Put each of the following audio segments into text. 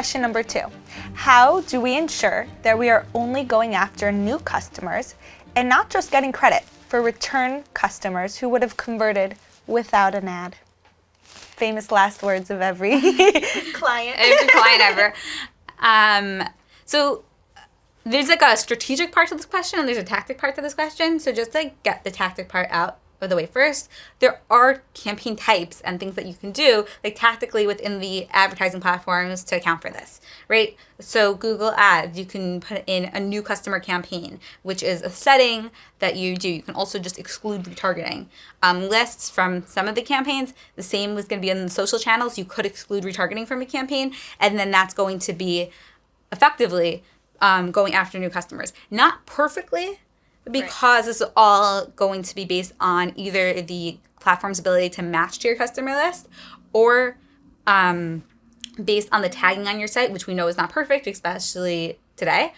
question number 2. How do we ensure that we are only going after new customers and not just getting credit for return customers who would have converted without an ad? Famous last words of every client. Every client ever. So there's like a strategic part to this question and there's a tactic part to this question. So just to get the tactic part out of the way first, there are campaign types and things that you can do like tactically within the advertising platforms to account for this, right? So Google Ads, you can put in a new customer campaign, which is a setting that you do. You can also just exclude retargeting. Lists from some of the campaigns, the same was going to be in the social channels. You could exclude retargeting from a campaign, and then that's going to be effectively going after new customers. Not perfectly, because it's all going to be based on either the platform's ability to match to your customer list or based on the tagging on your site, which we know is not perfect, especially today.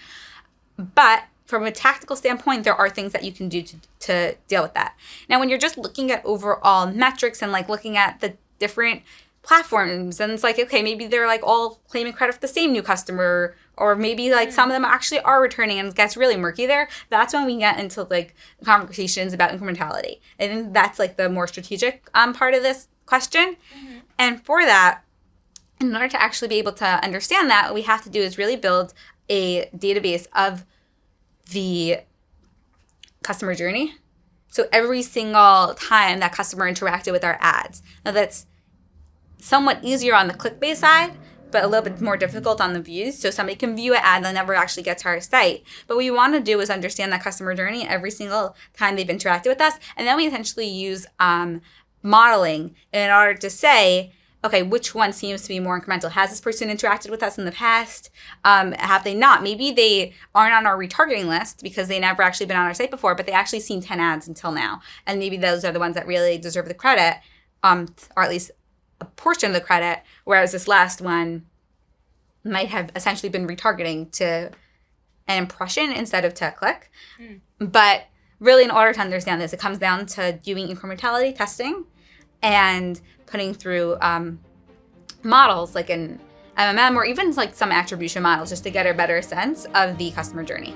But from a tactical standpoint, there are things that you can do to deal with that. Now, when you're just looking at overall metrics and like looking at the different platforms, and it's like, okay, maybe they're like all claiming credit for the same new customer, or maybe like some of them actually are returning, and it gets really murky there. That's when we get into like conversations about incrementality. I think that's like the more strategic part of this question. Mm-hmm. And for that, in order to actually be able to understand that, what we have to do is really build a database of the customer journey. So every single time that customer interacted with our ads. Now that's somewhat easier on the click-based side, but a little bit more difficult on the views. So somebody can view an ad that never actually gets to our site. But what we want to do is understand that customer journey every single time they've interacted with us. And then we essentially use modeling in order to say, okay, which one seems to be more incremental? Has this person interacted with us in the past? Have they not? Maybe they aren't on our retargeting list because they never actually been on our site before, but they actually seen 10 ads until now. And maybe those are the ones that really deserve the credit, or at least a portion of the credit, whereas this last one might have essentially been retargeting to an impression instead of to a click. But really, in order to understand this, it comes down to doing incrementality testing and putting through models like an MMM or even like some attribution models just to get a better sense of the customer journey.